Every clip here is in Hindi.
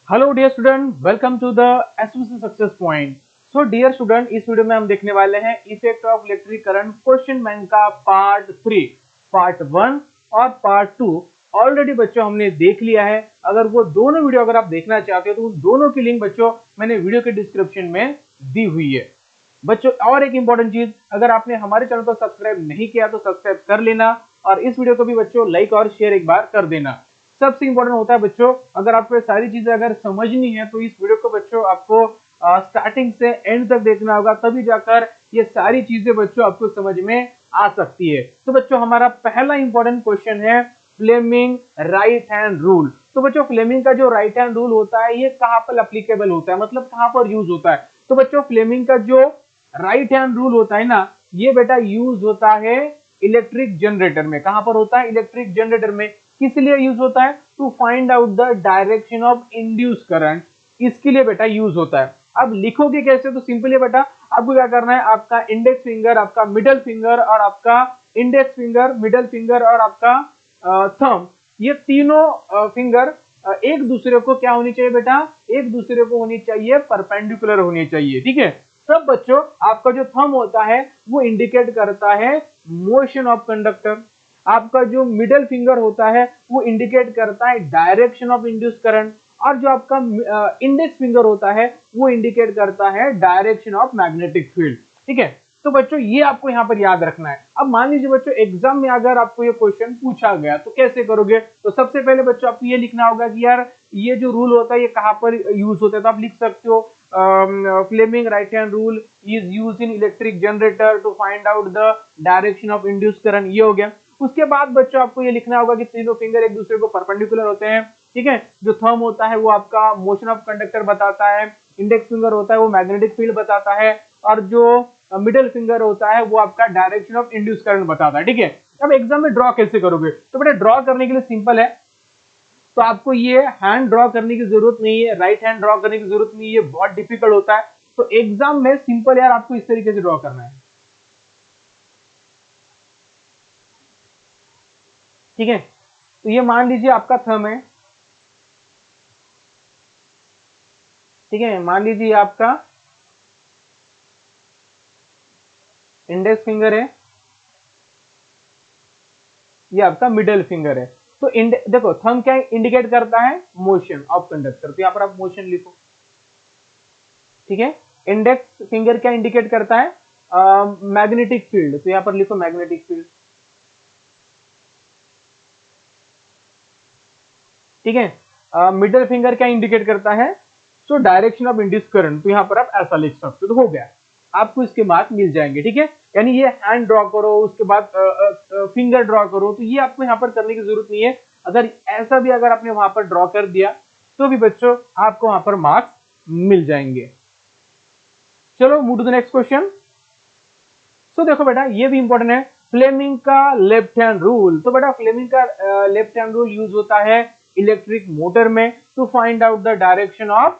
Hello dear student, welcome to the SVC success point. So dear student, इस वीडियो में हम देखने वाले हैं effect of electric current question bank का पार्ट 3, पार्ट 1 और पार्ट 2 ऑलरेडी बच्चों हमने देख लिया है। अगर वो दोनों वीडियो अगर आप देखना चाहते हो तो उन दोनों की लिंक बच्चों मैंने वीडियो के डिस्क्रिप्शन में दी हुई है। बच्चों और एक इंपॉर्टेंट चीज, अगर आपने हमारे चैनल को सब्सक्राइब नहीं किया तो सब्सक्राइब कर लेना और इस वीडियो को भी बच्चों लाइक और शेयर एक बार कर देना। सबसे इंपॉर्टेंट होता है बच्चों, अगर आपको ये सारी चीजें अगर समझनी है तो इस वीडियो को बच्चों आपको स्टार्टिंग से एंड तक देखना होगा, तभी जाकर ये सारी चीजें बच्चों आपको समझ में आ सकती है। तो बच्चों हमारा पहला इंपॉर्टेंट क्वेश्चन है फ्लेमिंग राइट हैंड रूल। तो बच्चों फ्लेमिंग का जो राइट हैंड रूल होता है ये कहां पर एप्लीकेबल होता है, मतलब कहां पर यूज होता है। तो बच्चों फ्लेमिंग का जो राइट हैंड रूल होता है ना, ये बेटा यूज होता है इलेक्ट्रिक जनरेटर में। कहां पर होता है? इलेक्ट्रिक जनरेटर में। किस लिए यूज होता है? To find out the direction of induce current, इसके लिए बेटा यूज होता है। अब लिखोगे कैसे? तो सिंपल है बेटा, आपको क्या करना है, आपका इंडेक्स फिंगर, आपका मिडल फिंगर और आपका इंडेक्स फिंगर, मिडल फिंगर और आपका थंब, ये तीनों फिंगर एक दूसरे को क्या होनी चाहिए बेटा? एक दूसरे को होनी चाहिए परपेंडिकुलर होनी चाहिए, ठीक है। तब बच्चों आपका जो थंब होता है वो इंडिकेट करता है मोशन ऑफ कंडक्टर, आपका जो मिडल फिंगर होता है वो इंडिकेट करता है डायरेक्शन ऑफ इंड्यूस करंट, और जो आपका इंडेक्स फिंगर होता है वो इंडिकेट करता है डायरेक्शन ऑफ मैग्नेटिक फील्ड, ठीक है। तो बच्चों ये आपको यहाँ पर याद रखना है। अब मान लीजिए बच्चों एग्जाम में अगर आपको ये क्वेश्चन पूछा गया तो कैसे करोगे? तो सबसे पहले बच्चों आपको ये लिखना होगा कि यार ये जो रूल होता है ये कहाँ पर यूज होता है। तो आप लिख सकते हो Fleming right hand rule is use in electric generator to find out the direction of induce current, ये हो गया। उसके बाद बच्चों आपको ये लिखना होगा कि तीनों फिंगर एक दूसरे को परपेंडिकुलर होते हैं, ठीक है। जो थंब होता है वो आपका मोशन ऑफ कंडक्टर बताता है, इंडेक्स फिंगर होता है वो मैग्नेटिक फील्ड बताता है, और जो मिडिल फिंगर होता है वो आपका डायरेक्शन ऑफ इंड्यूस करंट बताता है, ठीक है। अब एग्जाम में ड्रॉ कैसे करोगे? तो बेटा ड्रॉ करने के लिए सिंपल है, तो आपको ये हैंड ड्रॉ करने की जरूरत नहीं है, राइट हैंड ड्रॉ करने की जरूरत नहीं है, बहुत डिफिकल्ट होता है। तो एग्जाम में सिंपल यार आपको इस तरीके से ड्रॉ करना है, ठीक है। तो ये मान लीजिए आपका थंब है, ठीक है। मान लीजिए आपका इंडेक्स फिंगर है, ये आपका मिडल फिंगर है। तो देखो थंब क्या इंडिकेट करता है? मोशन ऑफ कंडक्टर, तो यहां पर आप मोशन लिखो, ठीक है। इंडेक्स फिंगर क्या इंडिकेट करता है? मैग्नेटिक फील्ड, तो यहां पर लिखो मैग्नेटिक फील्ड, ठीक है। मिडल फिंगर क्या इंडिकेट करता है? So direction of induce current, तो यहां पर आप ऐसा लिख सकते हो, तो हो गया, आपको इसके मार्क मिल जाएंगे, ठीक है। यानी ये हैंड ड्रॉ करो, उसके बाद फिंगर ड्रॉ करो, तो ये आपको यहाँ पर करने की जरूरत नहीं है। अगर ऐसा भी अगर आपने वहां पर ड्रॉ कर दिया तो भी बच्चों आपको वहां पर मार्क्स मिल जाएंगे। चलो move to the next question. So देखो बेटा ये भी इंपॉर्टेंट है, फ्लेमिंग का लेफ्ट हैंड रूल। तो बेटा फ्लेमिंग का लेफ्ट हैंड रूल यूज होता है इलेक्ट्रिक मोटर में to find out the direction of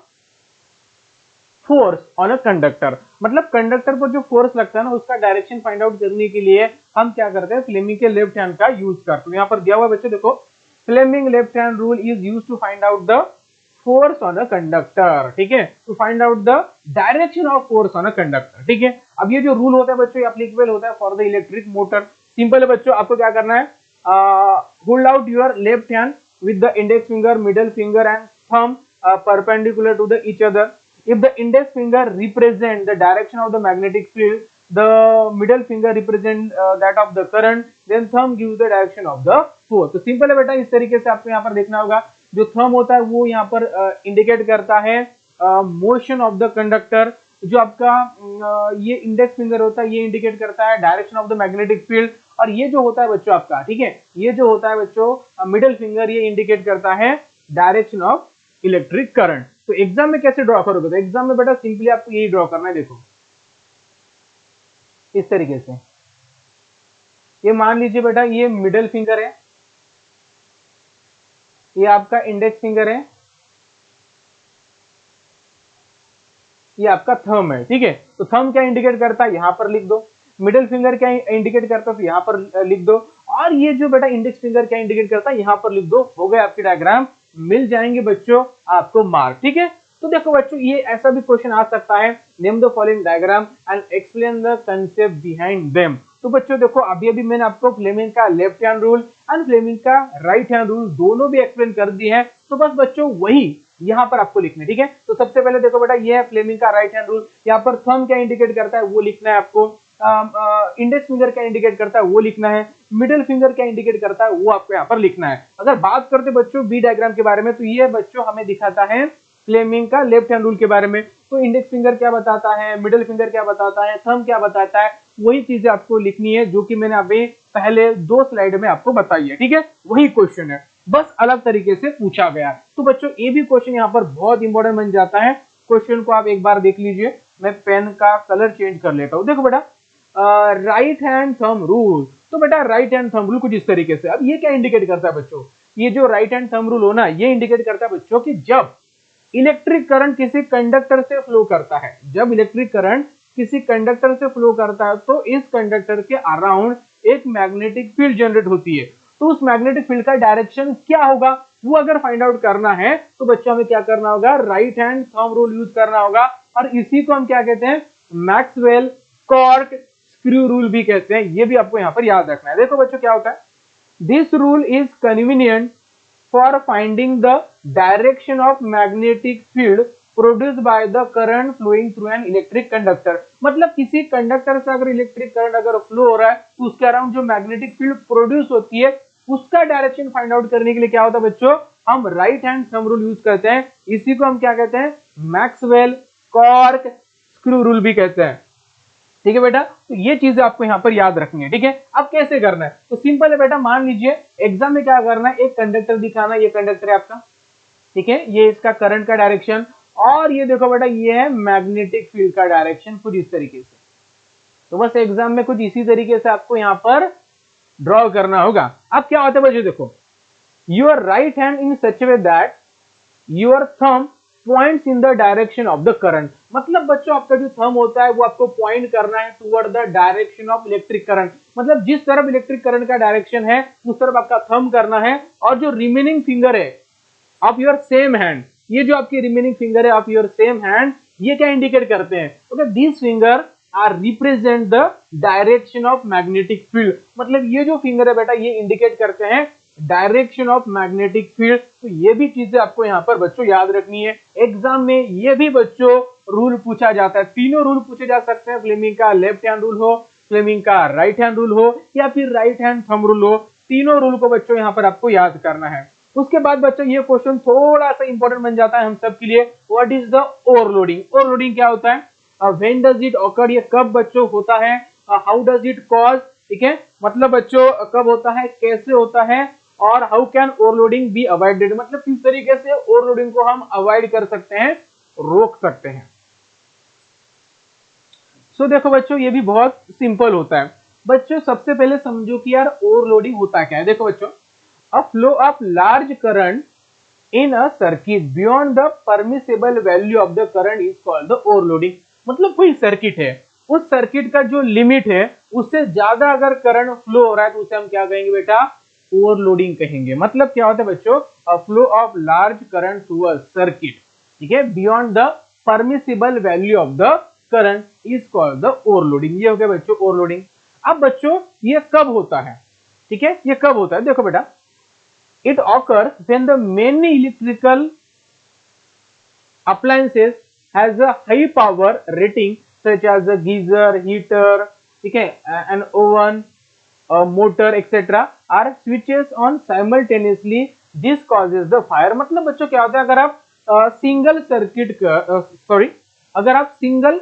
force on a conductor. मतलब कंडक्टर पर जो फोर्स लगता है ना उसका डायरेक्शन फाइंड आउट करने के लिए हम क्या करते हैं? फ्लेमिंग के लेफ्ट हैंड का यूज करते हैं। यहाँ पर दिया हुआ बच्चे देखो, Fleming left hand rule is use to find out the force on a conductor, ठीक है, to find out the direction of force on a conductor, ठीक है। अब ये जो रूल होता है बच्चों एप्लीकेबल होता है for the electric motor. Simple है बच्चों, आपको क्या करना है, hold out your left hand with the index finger, middle finger and thumb perpendicular to the each other. If the index finger represent the direction of the magnetic field, the middle finger represent that of the current, then thumb gives the direction of the force. तो सिंपल है बेटा, इस तरीके से आपको यहाँ पर देखना होगा। जो थंब होता है वो यहाँ पर इंडिकेट करता है मोशन ऑफ द कंडक्टर, जो आपका ये इंडेक्स फिंगर होता है ये इंडिकेट करता है direction of the magnetic field, और ये जो होता है बच्चों आपका, ठीक है, ये जो होता है बच्चों मिडिल फिंगर, ये इंडिकेट करता है डायरेक्शन ऑफ इलेक्ट्रिक करंट। तो एग्जाम में कैसे ड्रॉ करोगे? तो एग्जाम में बेटा सिंपली आपको यही ड्रॉ करना है, देखो इस तरीके से। ये मान लीजिए बेटा ये मिडिल फिंगर है, ये आपका इंडेक्स फिंगर है, ये आपका थंब है, ठीक है। तो थंब क्या इंडिकेट करता है? यहां पर लिख दो। मिडिल फिंगर क्या इंडिकेट करता है? तो यहां पर लिख दो। और ये जो बेटा इंडेक्स फिंगर क्या इंडिकेट करता है? यहां पर लिख दो। हो गया आपकी डायग्राम मिल जाएंगे बच्चों आपको मार्क। ठीक है, तो देखो बच्चों ये ऐसा भी क्वेश्चन आ सकता है, name the following diagram and explain the concept behind them. तो बच्चों देखो अभी अभी मैंने आपको फ्लेमिंग का left hand rule and Fleming का राइट हैंड रूल दोनों भी एक्सप्लेन कर दिए हैं। तो बस बच्चों वही यहाँ पर आपको लिखना है। ठीक है, तो सबसे पहले देखो बेटा ये है फ्लेमिंग का राइट हैंड रूल। यहाँ पर थंब क्या इंडिकेट करता है वो लिखना है आपको, इंडेक्स फिंगर क्या इंडिकेट करता है वो लिखना है, मिडिल फिंगर क्या इंडिकेट करता है वो आपको यहाँ पर लिखना है। अगर बात करते बच्चों बी डायग्राम के बारे में, तो ये बच्चों हमें दिखाता है फ्लेमिंग का लेफ्ट हैंड रूल के बारे में। तो इंडेक्स फिंगर क्या बताता है, मिडिल फिंगर क्या बताता है, थंब क्या बताता है, वही चीजें आपको लिखनी है जो कि मैंने अभी पहले 2 स्लाइड में आपको बताई है। ठीक है, वही क्वेश्चन है, बस अलग तरीके से पूछा गया है। तो बच्चों ये भी क्वेश्चन यहाँ पर बहुत इंपॉर्टेंट बन जाता है। क्वेश्चन को आप एक बार देख लीजिए, मैं पेन का कलर चेंज कर लेता हूँ। देखो बेटा राइट हैंड थंब रूल, तो बेटा राइट हैंड थंब रूल कुछ इस तरीके से। अब ये क्या इंडिकेट करता है बच्चों, ये जो राइट हैंड थंब रूल हो ना, ये इंडिकेट करता है बच्चों कि जब इलेक्ट्रिक करंट किसी कंडक्टर से फ्लो करता है, जब इलेक्ट्रिक करंट किसी कंडक्टर से फ्लो करता है तो इस कंडक्टर के अराउंड एक मैग्नेटिक फील्ड जनरेट होती है। तो उस मैग्नेटिक फील्ड का डायरेक्शन क्या होगा वो अगर फाइंड आउट करना है तो बच्चों हमें क्या करना होगा, right hand thumb rule use करना होगा। और इसी को हम क्या कहते हैं, मैक्सवेल कॉर्क स्क्रू रूल भी कहते हैं। ये भी आपको यहाँ पर याद रखना है। देखो बच्चों क्या होता है, this rule is convenient for finding the direction of magnetic field produced by the current flowing through an electric conductor। मतलब किसी कंडक्टर से अगर इलेक्ट्रिक करंट अगर फ्लो हो रहा है तो उसके अराउंड जो मैग्नेटिक फील्ड प्रोड्यूस होती है उसका डायरेक्शन फाइंड आउट करने के लिए क्या होता है बच्चों, हम right hand thumb rule use करते हैं। इसी को हम क्या कहते हैं, मैक्सवेल कॉर्क स्क्रू रूल भी कहते हैं। ठीक है बेटा, तो ये चीजें आपको यहाँ पर याद रखनी है। ठीक है, अब कैसे करना है, तो सिंपल है बेटा, मान लीजिए एग्जाम में क्या करना है, एक कंडक्टर दिखाना, ये कंडक्टर है आपका। ठीक है, ये इसका करंट का डायरेक्शन, और ये देखो बेटा ये है मैग्नेटिक फील्ड का डायरेक्शन कुछ इस तरीके से। तो बस एग्जाम में कुछ इसी तरीके से आपको यहाँ पर ड्रॉ करना होगा। अब क्या होता है बच्चों, देखो your right hand in such way that your thumb points in the direction of the current. मतलब बच्चों आपका जो थंब होता है वो आपको पॉइंट करना है toward the direction of electric current. मतलब जिस तरफ इलेक्ट्रिक करंट का डायरेक्शन है उस तरफ आपका थंब करना है। और जो रिमेनिंग फिंगर है ऑफ योर सेम हैंड, ये जो आपकी रिमेनिंग फिंगर है ऑफ योर सेम हैंड, ये क्या इंडिकेट करते हैं, okay this finger are represent the direction of magnetic field. मतलब ये जो फिंगर है बेटा ये इंडिकेट करते हैं डायरेक्शन ऑफ मैग्नेटिक फील्ड। तो ये भी चीजें आपको यहाँ पर बच्चों याद रखनी है। एग्जाम में ये भी बच्चों रूल पूछा जाता है, तीनों रूल पूछे जा सकते हैं, फ्लेमिंग का लेफ्ट हैंड रूल हो, फ्लेमिंग का राइट हैंड रूल हो, या फिर राइट हैंड थंब रूल हो। तीनों रूल को बच्चों यहाँ पर आपको याद करना है। उसके बाद बच्चों ये क्वेश्चन थोड़ा सा इंपॉर्टेंट बन जाता है हम सब के लिए, what is the overloading. Overloading क्या होता है, व्हेन डज इट ऑकर, ये कब बच्चों होता है, हाउ डज इट कॉज। ठीक है, मतलब बच्चों कब होता है, कैसे होता है, और how can overloading be avoided, मतलब किस तरीके से ओवरलोडिंग को हम अवॉइड कर सकते हैं, रोक सकते हैं। सो देखो बच्चों ये भी बहुत सिंपल होता है। बच्चों सबसे पहले समझो कि यार ओवरलोडिंग होता क्या है। देखो बच्चों, a flow of large current in a circuit beyond the permissible value of the current is called the overloading. मतलब कोई सर्किट है, उस सर्किट का जो लिमिट है उससे ज्यादा अगर करंट फ्लो हो रहा है तो उसे हम क्या कहेंगे बेटा, ओवरलोडिंग कहेंगे। मतलब क्या होता है बच्चों, a flow of large current through a circuit, ठीक है, beyond the permissible value of the current is called the overloading. ये हो गया बच्चों ओवरलोडिंग। अब बच्चों ये कब होता है, ठीक है, ये कब होता है, देखो बेटा, it occurs when the many electrical appliances has a high power rating such as a geyser, heater, ठीक है, an oven, a motor, etc. are switches on simultaneously. This causes the fire. मतलब बच्चों क्या होता है, अगर आप सिंगल सर्किट का अगर आप सिंगल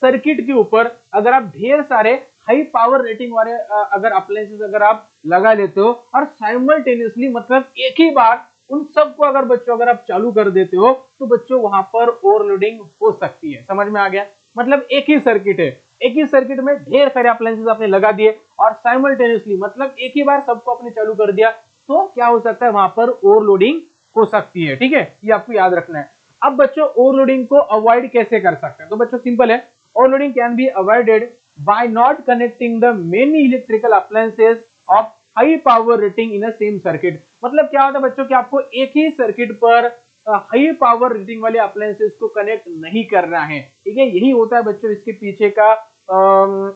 सर्किट के ऊपर अगर आप ढेर सारे हाई पावर रेटिंग वाले अगर अप्लायंसेस अगर आप लगा लेते हो और साइमल्टेनियसली मतलब एक ही बार उन सबको अगर बच्चों अगर आप चालू कर देते हो तो बच्चों वहां पर ओवरलोडिंग हो सकती है। समझ में आ गया, मतलब एक ही सर्किट है, एक ही सर्किट में ढेर सारे अप्लायंसेस आपने लगा दिए और साइमल्टेनियसली मतलब एक ही बार सबको आपने चालू कर दिया तो क्या हो सकता है, वहां पर ओवरलोडिंग हो सकती है। ठीक है, ये आपको याद रखना है। अब बच्चों ओवरलोडिंग को अवॉइड कैसे कर सकते हैं, तो बच्चों सिंपल है, overloading can be avoided by not connecting the many electrical appliances of high power rating in a same circuit। मतलब क्या होता है बच्चों कि आपको एक ही सर्किट पर हाई पावर रेटिंग वाले अप्लायंसेस को कनेक्ट नहीं करना है, ठीक है। यही होता है बच्चों इसके पीछे का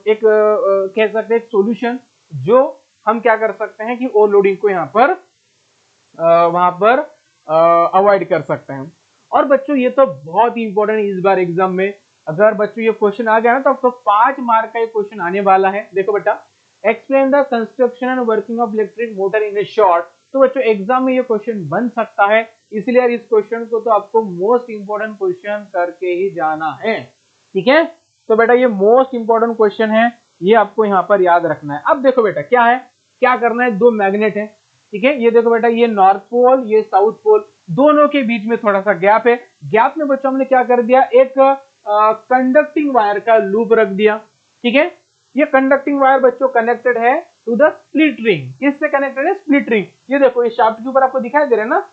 एक कह सकते हैं सॉल्यूशन, जो हम क्या कर सकते हैं कि ओवरलोडिंग को यहाँ पर वहां पर अवॉइड कर सकते हैं। और बच्चों ये तो बहुत ही इंपॉर्टेंट है इस बार एग्जाम में, अगर बच्चों ये क्वेश्चन आ गया ना तो आपको 5 मार्क का ये क्वेश्चन आने वाला है। देखो बेटा, explain the construction and working of electric motor in A short. तो बच्चों एग्जाम में ये क्वेश्चन बन सकता है, इसलिए इस क्वेश्चन को तो आपको मोस्ट इंपॉर्टेंट क्वेश्चन करके ही जाना है, ठीक है। तो बेटा ये मोस्ट इंपॉर्टेंट क्वेश्चन है, ये आपको यहाँ पर याद रखना है। अब देखो बेटा क्या है, क्या करना है, दो मैग्नेट है, ठीक है। ये देखो बेटा, ये नॉर्थ पोल, ये साउथ पोल, दोनों के बीच में थोड़ा सा गैप है। गैप में बच्चों हमने क्या कर दिया, एक कंडक्टिंग वायर का लूप रख दिया, ठीक है। ये कंडक्टिंग वायर बच्चों कनेक्टेड है टू द स्प्लिट रिंग। किससे कनेक्टेड है, स्प्लिट रिंग। ये देखो, ये शाफ्ट के ऊपर आपको दिखाई दे रहा है ना,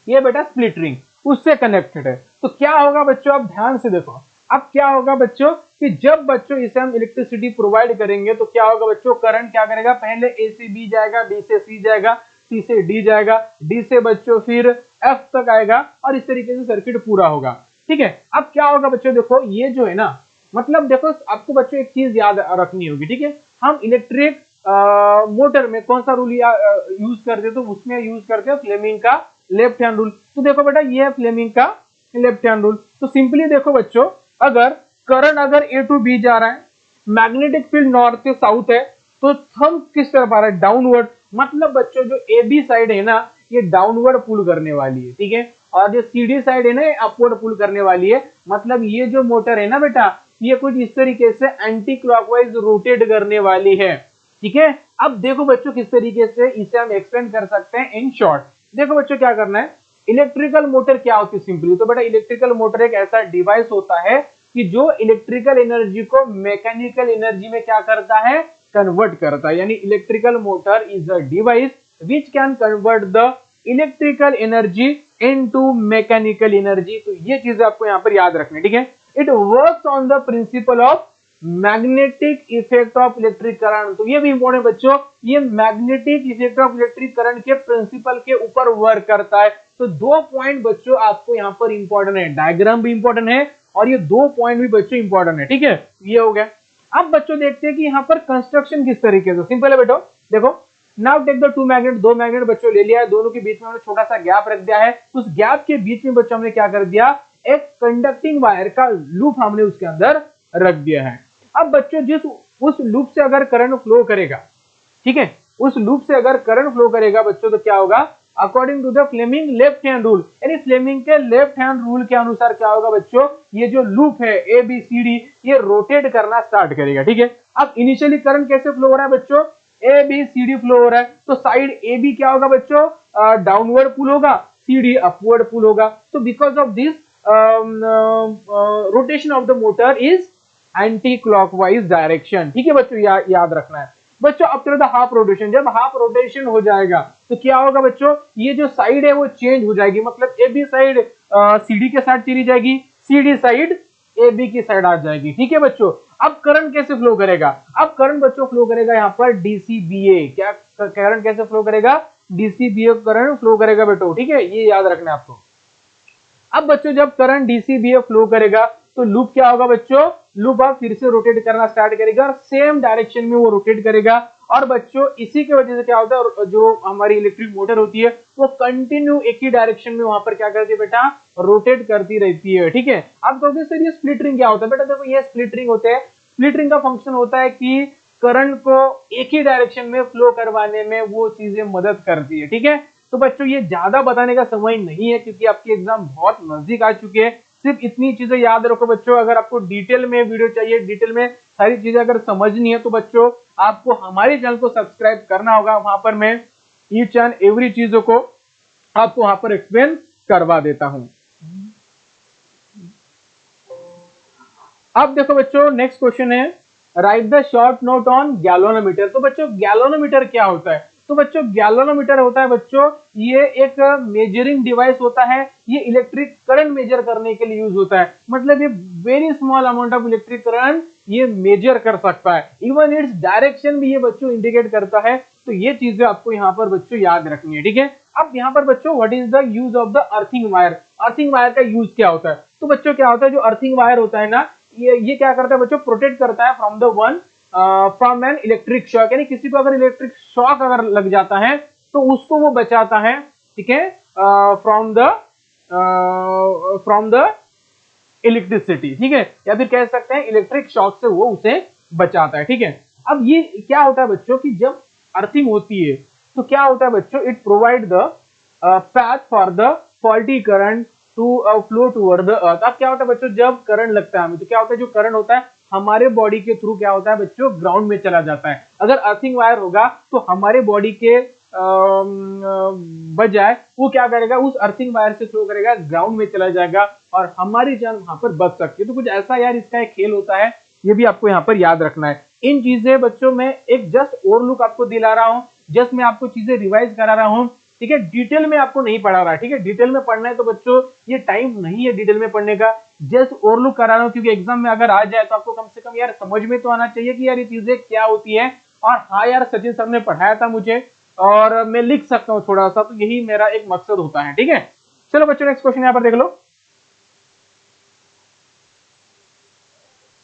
ये बेटा स्प्लिट रिंग उससे कनेक्टेड है। तो क्या होगा बच्चों, आप ध्यान से देखो, अब क्या होगा बच्चों कि जब बच्चों इसे हम इलेक्ट्रिसिटी प्रोवाइड करेंगे तो क्या होगा बच्चों, करंट क्या करेगा, पहले ए से बी जाएगा, बी से सी जाएगा, सी से डी जाएगा, डी से बच्चों फिर एफ तक आएगा, और इस तरीके से सर्किट पूरा होगा, ठीक है। अब क्या होगा बच्चों, देखो ये जो है ना, मतलब देखो आपको बच्चों एक चीज याद रखनी होगी, ठीक है। हम इलेक्ट्रिक मोटर में कौन सा रूल यूज करते हैं, तो उसमें यूज करते हैं फ्लेमिंग का लेफ्ट हैंड रूल। तो देखो बेटा, ये है फ्लेमिंग का लेफ्ट हैंड रूल। तो सिंपली देखो बच्चों, अगर करंट अगर ए टू बी जा रहा है, मैग्नेटिक फील्ड नॉर्थ से साउथ है, तो थंब किस तरफ आ रहा है, डाउनवर्ड। मतलब बच्चों जो ए बी साइड है ना, ये डाउनवर्ड पुल करने वाली है, ठीक है। और जो सी डी साइड है ना, ये अपवर्ड पुल करने वाली है। मतलब ये जो मोटर है ना बेटा, ये कुछ इस तरीके से एंटी क्लॉकवाइज रोटेट करने वाली है, ठीक है। अब देखो बच्चों किस तरीके से इसे हम एक्सप्लेन कर सकते हैं इन शॉर्ट। देखो बच्चों क्या करना है, इलेक्ट्रिकल मोटर क्या होती है सिंपली, तो बेटा इलेक्ट्रिकल मोटर एक ऐसा डिवाइस होता है कि जो इलेक्ट्रिकल एनर्जी को मैकेनिकल एनर्जी में क्या करता है, कन्वर्ट करता है। यानी electrical motor is a device which can convert the electrical energy into mechanical energy. तो ये चीजें आपको यहाँ पर याद रखनी है, ठीक है। It works on the principle of magnetic effect of electric current. तो ये भी इंपॉर्टेंट बच्चों, ये magnetic effect of electric current के प्रिंसिपल के ऊपर वर्क करता है। तो दो पॉइंट बच्चों आपको यहाँ पर इंपॉर्टेंट है, डायग्राम भी इंपॉर्टेंट है और ये दो पॉइंट भी बच्चों इंपॉर्टेंट है, ठीक है। ये हो गया। अब बच्चों देखते हैं कि यहाँ पर कंस्ट्रक्शन किस तरीके से, सिंपल है बेटो। देखो, now take the two magnet, दो मैग्नेट बच्चों ले लिया है, दोनों के बीच में हमने छोटा सा गैप रख दिया है। उस गैप के बीच में बच्चों हमने क्या कर दिया, एक कंडक्टिंग वायर का लूप हमने उसके अंदर रख दिया है। अब बच्चों जिस उस लूप से अगर करंट फ्लो करेगा, ठीक है, उस लूप से अगर करंट फ्लो करेगा बच्चों, तो क्या होगा, according to the Fleming left hand rule, यानी फ्लेमिंग के लेफ्ट हैंड रूल के अनुसार क्या होगा बच्चों, ये जो लूप है ए बी सी डी, ये रोटेट करना स्टार्ट करेगा, ठीक है। अब इनिशियली करंट कैसे फ्लो हो रहा है बच्चों, A B C D flow हो रहा है, तो साइड ए बी क्या होगा बच्चों, डाउनवर्ड पुल होगा, सी डी अपवर्ड पुल होगा। तो because of this rotation of the motor is anti clockwise direction, ठीक है बच्चों, याद रखना है बच्चों। अब चलो हाफ रोटेशन, जब हाफ रोटेशन हो जाएगा तो क्या होगा बच्चों, ये जो साइड है वो चेंज हो जाएगी। मतलब ए बी साइड सीडी के साइड चली जाएगी, सीडी साइड ए बी की साइड आ जाएगी, ठीक है बच्चों। अब करंट कैसे फ्लो करेगा, अब करंट बच्चों फ्लो करेगा यहाँ पर डीसीबीए। क्या करंट कैसे फ्लो करेगा, डीसीबीए करंट फ्लो करेगा बेटो, ठीक है, ये याद रखना है आपको। अब बच्चों जब करंट डीसीबीए फ्लो करेगा तो लूप क्या होगा बच्चों, लूप आप फिर से रोटेट करना स्टार्ट करेगा और सेम डायरेक्शन में वो रोटेट करेगा। और बच्चों इसी की वजह से क्या होता है, जो हमारी इलेक्ट्रिक मोटर होती है वो कंटिन्यू एक ही डायरेक्शन में वहां पर क्या करती है बेटा, रोटेट करती रहती है, ठीक है। अब कहोगे सर ये स्प्लिट रिंग क्या होता है, बेटा देखो ये स्प्लिट रिंग होते हैं। स्प्लिट रिंग का फंक्शन होता है कि करंट को एक ही डायरेक्शन में फ्लो करवाने में वो चीजें मदद करती है, ठीक है। तो बच्चों ये ज्यादा बताने का समय नहीं है क्योंकि आपके एग्जाम बहुत नजदीक आ चुके हैं। सिर्फ इतनी चीजें याद रखो बच्चों, अगर आपको डिटेल में वीडियो चाहिए, डिटेल में सारी चीजें अगर समझनी है तो बच्चों आपको हमारे चैनल को सब्सक्राइब करना होगा। वहां पर मैं ईच एंड एवरी चीजों को आपको वहां पर एक्सप्लेन करवा देता हूं। अब देखो बच्चों नेक्स्ट क्वेश्चन है, right the short note on galvanometer. तो बच्चों गैलोनोमीटर क्या होता है, तो बच्चों गैलोनोमीटर होता है बच्चों, ये एक मेजरिंग डिवाइस होता है। ये इलेक्ट्रिक करंट मेजर करने के लिए यूज होता है। मतलब ये very small amount of electric current ये मेजर कर सकता है। इवन इट्स डायरेक्शन भी ये बच्चों इंडिकेट करता है तो ये चीजें आपको यहाँ पर बच्चों याद रखनी है, ठीक है। अब यहाँ पर बच्चों what is the use of the earthing wire, earthing wire का यूज क्या होता है। तो बच्चों क्या होता है, जो अर्थिंग वायर होता है ना, ये क्या करता है बच्चों, प्रोटेक्ट करता है from the one from an electric shock, यानी किसी को अगर इलेक्ट्रिक शॉक अगर लग जाता है तो उसको वो बचाता है, ठीक है, फ्रॉम द इलेक्ट्रिसिटी, ठीक है, या फिर कह सकते हैं इलेक्ट्रिक शॉक से वो उसे बचाता है, ठीक है। अब ये क्या होता है बच्चों कि जब अर्थिंग होती है तो क्या होता है बच्चों, it provide the path for the faulty current to flow toward the earth. अब क्या होता है बच्चों, जब करंट लगता है हमें तो क्या होता है, जो करंट होता है हमारे बॉडी के थ्रू क्या होता है बच्चों, ग्राउंड में चला जाता है। अगर अर्थिंग वायर होगा तो हमारे बॉडी के बजाय वो क्या करेगा, उस अर्थिंग वायर से थ्रो करेगा, ग्राउंड में चला जाएगा और हमारी जान वहां पर बच सकती है। तो कुछ ऐसा यार इसका एक खेल होता है, ये भी आपको यहाँ पर याद रखना है। इन चीजें बच्चों में एक जस्ट ओवर लुक आपको दिला रहा हूँ, जस्ट मैं आपको चीजें रिवाइज करा रहा हूँ, ठीक है, डिटेल में आपको नहीं पढ़ा रहा है, ठीक है। डिटेल में पढ़ना है तो बच्चों ये टाइम नहीं है डिटेल में पढ़ने का, जस्ट ओवर लुक करा रहा हूँ, क्योंकि एग्जाम में अगर आ जाए तो आपको कम से कम यार समझ में तो आना चाहिए कि यार ये चीजें क्या होती है। और हाँ यार, सचिन सर ने पढ़ाया था मुझे और मैं लिख सकता हूँ थोड़ा सा, तो यही मेरा एक मकसद होता है, ठीक है। चलो बच्चों नेक्स्ट क्वेश्चन यहाँ पर देख लो।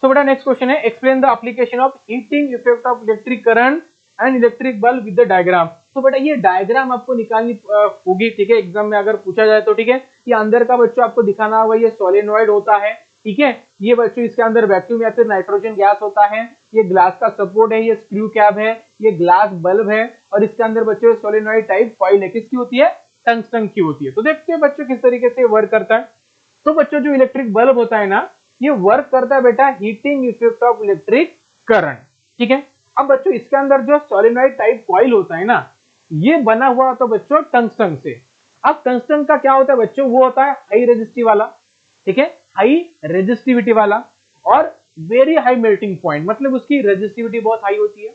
सो बेटा नेक्स्ट क्वेश्चन है, explain the application of heating effect of electric current and electric bulb with the diagram. तो बेटा ये डायग्राम आपको निकालनी होगी, ठीक है, एग्जाम में अगर पूछा जाए तो, ठीक है। ये अंदर का बच्चों आपको दिखाना होगा, ये सोलेनॉइड होता है, ठीक है। ये बच्चों इसके अंदर वैक्यूम या फिर नाइट्रोजन गैस होता है, ये ग्लास का सपोर्ट है, ये स्क्रू कैप है, ये ग्लास बल्ब है और इसके अंदर बच्चों सोलेनॉइड टाइप कॉइल है, किसकी होती है, टंगस्टन की होती है। तो देखते हैं बच्चों किस तरीके से वर्क करता है। तो बच्चों जो इलेक्ट्रिक बल्ब होता है ना, ये वर्क करता है बेटा heating effect of electric current, ठीक है। अब बच्चों इसके अंदर जो सोलेनॉइड टाइप कॉइल होता है ना, ये बना हुआ तो बच्चों टंगस्टन से। अब टंगस्टन का क्या होता है बच्चों, वो होता है हाई रेजिस्टिविटी वाला, ठीक है, हाई रेजिस्टिविटी वाला और वेरी हाई मेल्टिंग पॉइंट, मतलब उसकी रेजिस्टिविटी बहुत हाई होती है,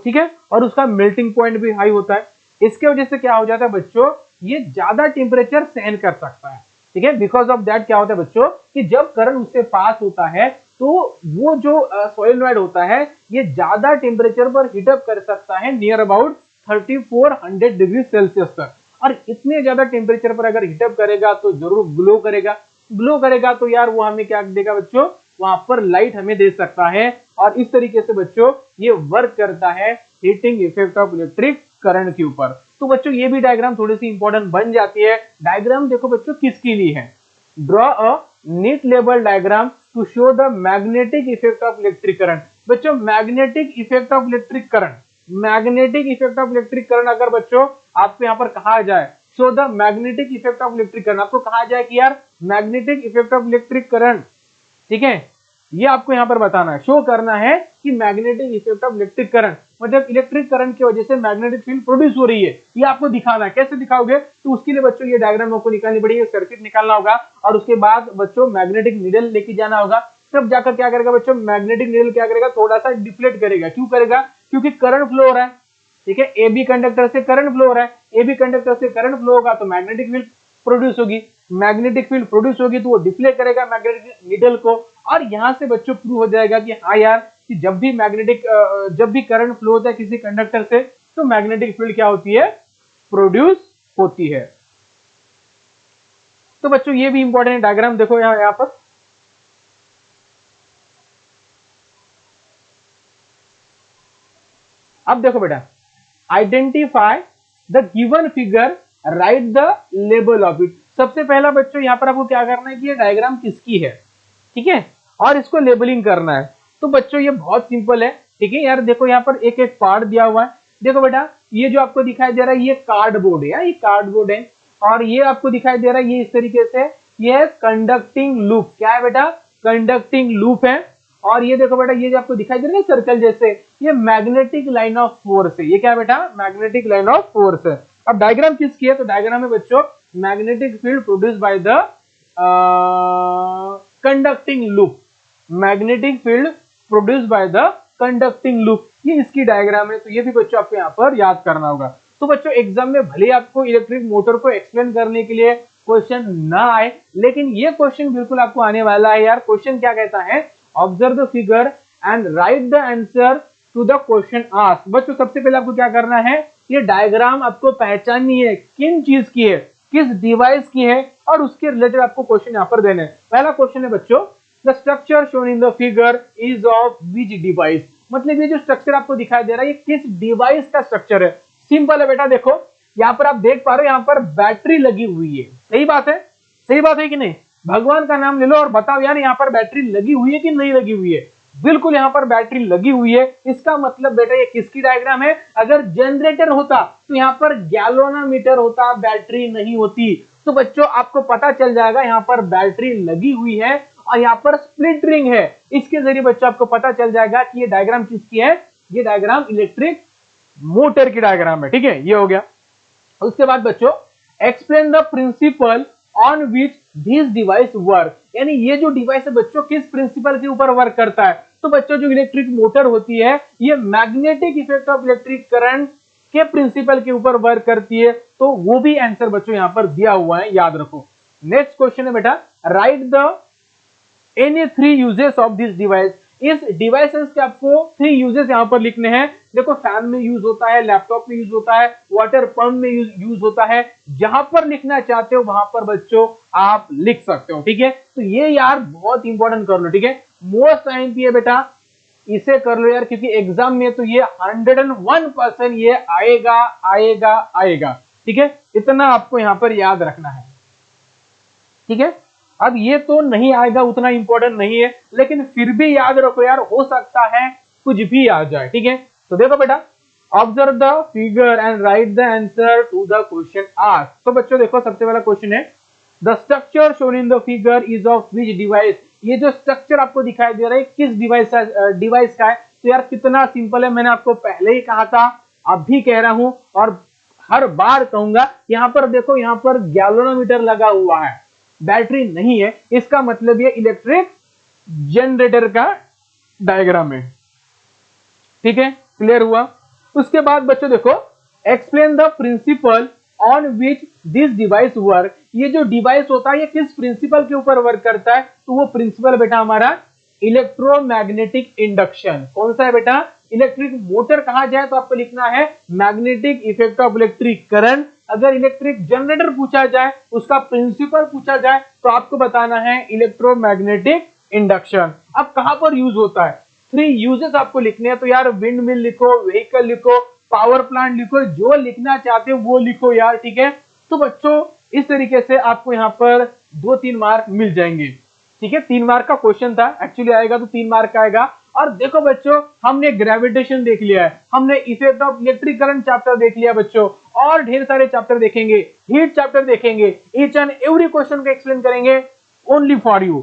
ठीक है, और उसका मेल्टिंग पॉइंट भी हाई होता है। इसके वजह से क्या हो जाता है बच्चों, ये ज्यादा टेम्परेचर सहन कर सकता है, ठीक है। बिकॉज ऑफ दैट क्या होता है बच्चों कि जब करंट उससे पास होता है तो वो जो सोलेनॉइड होता है ये ज्यादा टेम्परेचर पर हीटअप कर सकता है, नियर अबाउट 3400 डिग्री सेल्सियस तक। और इतने ज्यादा टेम्परेचर पर अगर हीटअप करेगा तो जरूर ग्लो करेगा, ग्लो करेगा तो यार वो हमें क्या देगा बच्चों, वहां पर लाइट हमें दे सकता है। और इस तरीके से बच्चों ये वर्क करता है heating effect of electric current के ऊपर। तो बच्चों ये भी डायग्राम थोड़ी सी इंपॉर्टेंट बन जाती है। डायग्राम देखो बच्चों किसके लिए है, draw a neat label diagram to show the magnetic effect of electric current. बच्चों magnetic effect of electric current, magnetic effect of electric current अगर बच्चों आपको यहाँ पर कहा जाए, show the magnetic effect of electric current, आपको कहा जाए कि यार magnetic effect of electric current, ठीक है, ये आपको यहाँ पर बताना है, शो करना है कि magnetic effect of electric current, मतलब इलेक्ट्रिक करंट की वजह से मैग्नेटिक फील्ड प्रोड्यूस हो रही है, ये आपको दिखाना है। कैसे दिखाओगे, तो उसके लिए बच्चों ये डायग्राम आपको निकालनी पड़ेगी, सर्किट निकालना होगा और उसके बाद बच्चों मैग्नेटिक नीडल लेके जाना होगा। तब जाकर क्या करेगा बच्चों, मैग्नेटिक नीडल क्या करेगा, थोड़ा सा डिफ्लेक्ट करेगा। क्यों करेगा, क्योंकि करंट फ्लो हो रहा है, ठीक है, ए बी कंडक्टर से करंट फ्लो हो रहा है, ए बी कंडक्टर से करंट फ्लो होगा तो मैग्नेटिक फील्ड प्रोड्यूस होगी, मैग्नेटिक फील्ड प्रोड्यूस होगी तो वो डिफ्लेक्ट करेगा मैग्नेटिक नीडल को। और यहां से बच्चों प्रूव हो जाएगा कि हाँ यार कि जब भी करंट फ्लो होता है किसी कंडक्टर से तो मैग्नेटिक फील्ड क्या होती है, प्रोड्यूस होती है। तो बच्चों ये भी इंपॉर्टेंट डायग्राम देखो यहां पर, अब देखो बेटा, identify the given figure, right the label of it. सबसे पहला बच्चों यहाँ पर आपको क्या करना है कि ये डायग्राम किसकी है, ठीक है, और इसको लेबलिंग करना है। तो बच्चों ये बहुत सिंपल है, ठीक है यार, देखो यहाँ पर एक एक पार्ट दिया हुआ है। देखो बेटा ये जो आपको दिखाई दे रहा है ये कार्डबोर्ड है, ये कार्डबोर्ड है, और ये आपको दिखाई दे रहा है ये इस तरीके से, ये कंडक्टिंग लूप, क्या है बेटा, कंडक्टिंग लूप है। और ये देखो बेटा ये जो आपको दिखाई दे रहा है सर्कल जैसे, ये मैग्नेटिक लाइन ऑफ फोर्स है, ये क्या है बेटा, मैग्नेटिक लाइन ऑफ फोर्स है। अब डायग्राम किसकी है, तो डायग्राम में बच्चों magnetic field produce by the conducting loop, magnetic field produce by the conducting loop, ये इसकी डायग्राम है। तो ये भी बच्चों आपको यहाँ पर याद करना होगा। तो बच्चों एग्जाम में भले आपको इलेक्ट्रिक मोटर को एक्सप्लेन करने के लिए क्वेश्चन ना आए, लेकिन ये क्वेश्चन बिल्कुल आपको आने वाला है यार। क्वेश्चन क्या कहता है, observe the figure and write the answer to the question asked. बच्चों सबसे पहले आपको क्या करना है, ये डायग्राम आपको पहचाननी है किन चीज की है, किस डिवाइस की है, और उसके रिलेटेड आपको क्वेश्चन यहाँ पर देने हैं। पहला क्वेश्चन है बच्चों, the structure shown in the figure is of which device. मतलब ये जो स्ट्रक्चर आपको दिखाई दे रहा है ये किस डिवाइस का स्ट्रक्चर है। सिंपल है बेटा, देखो यहाँ पर आप देख पा रहे हो यहाँ पर बैटरी लगी हुई है। सही बात है, सही बात है कि नहीं? भगवान का नाम ले लो और बताओ यार यहाँ पर बैटरी लगी हुई है कि नहीं लगी हुई है। बिल्कुल यहाँ पर बैटरी लगी हुई है। इसका मतलब बेटा ये किसकी डायग्राम है? अगर जनरेटर होता तो यहाँ पर गैल्वेनोमीटर होता, बैटरी नहीं होती। तो बच्चों आपको पता चल जाएगा यहाँ पर बैटरी लगी हुई है और यहाँ पर स्प्लिट रिंग है। इसके जरिए बच्चों आपको पता चल जाएगा कि ये डायग्राम किसकी है। ये डायग्राम इलेक्ट्रिक मोटर की डायग्राम है। ठीक है, ये हो गया। उसके बाद बच्चों explain the principal on which this device work. यानी ये जो डिवाइस है बच्चों किस प्रिंसिपल के ऊपर वर्क करता है। तो बच्चों जो इलेक्ट्रिक मोटर होती है ये magnetic effect of electric current के प्रिंसिपल के ऊपर वर्क करती है। तो वो भी आंसर बच्चों यहां पर दिया हुआ है, याद रखो। नेक्स्ट क्वेश्चन है बेटा, right the any 3 uses of this device. इस डिवाइसेस के आपको 3 यूजेस यहां पर लिखने हैं। देखो फैन में यूज होता है, लैपटॉप में यूज होता है, वाटर पंप में यूज होता है। जहां पर लिखना चाहते हो वहां पर बच्चों आप लिख सकते हो। ठीक है, तो ये यार बहुत इंपॉर्टेंट कर लो। ठीक है, मोस्ट टाइम पे बेटा इसे कर लो यार, क्योंकि एग्जाम में तो ये 101% ये आएगा आएगा आएगा। ठीक है, इतना आपको यहां पर याद रखना है। ठीक है, अब ये तो नहीं आएगा, उतना इंपॉर्टेंट नहीं है, लेकिन फिर भी याद रखो यार, हो सकता है कुछ भी आ जाए। ठीक है, तो देखो बेटा, observe the figure and write the answer to the question asked. तो बच्चों देखो सबसे पहला क्वेश्चन है, the structure shown in the figure is of which device. ये जो स्ट्रक्चर आपको दिखाई दे रहा है किस डिवाइस का है। तो यार कितना सिंपल है, मैंने आपको पहले ही कहा था, अब भी कह रहा हूं और हर बार कहूंगा। यहां पर देखो, यहां पर गैल्वेनोमीटर लगा हुआ है, बैटरी नहीं है। इसका मतलब ये इलेक्ट्रिक जनरेटर का डायग्राम है। ठीक है, क्लियर हुआ। उसके बाद बच्चों देखो, explain the principal on which this device work. ये जो डिवाइस होता है ये किस प्रिंसिपल के ऊपर वर्क करता है। तो वो प्रिंसिपल बेटा हमारा इलेक्ट्रोमैग्नेटिक इंडक्शन। कौन सा है बेटा? इलेक्ट्रिक मोटर कहा जाए तो आपको लिखना है magnetic effect of electric current. अगर इलेक्ट्रिक जनरेटर पूछा जाए, उसका प्रिंसिपल पूछा जाए, तो आपको बताना है इलेक्ट्रोमैग्नेटिक इंडक्शन। अब कहां पर यूज होता है? 3 यूजेस आपको लिखने हैं। तो यार विंड मिल लिखो, व्हीकल लिखो, पावर प्लांट लिखो, जो लिखना चाहते हो वो लिखो यार। ठीक है, तो बच्चों इस तरीके से आपको यहाँ पर 2-3 मार्क मिल जाएंगे। ठीक है, 3 मार्क का क्वेश्चन था, एक्चुअली आएगा तो 3 मार्क का आएगा। और देखो बच्चों, हमने ग्रेविटेशन देख लिया है, हमने effect of electric current chapter देख लिया बच्चों, और ढेर सारे चैप्टर देखेंगे, हीट चैप्टर देखेंगे। ईच एंड एवरी क्वेश्चन को एक्सप्लेन करेंगे ओनली फॉर यू,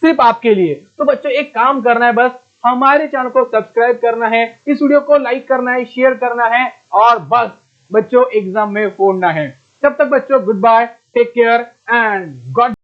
सिर्फ आपके लिए। तो बच्चों एक काम करना है, बस हमारे चैनल को सब्सक्राइब करना है, इस वीडियो को लाइक करना है, शेयर करना है, और बस बच्चों एग्जाम में फोड़ना है। तब तक बच्चों goodbye, take care and God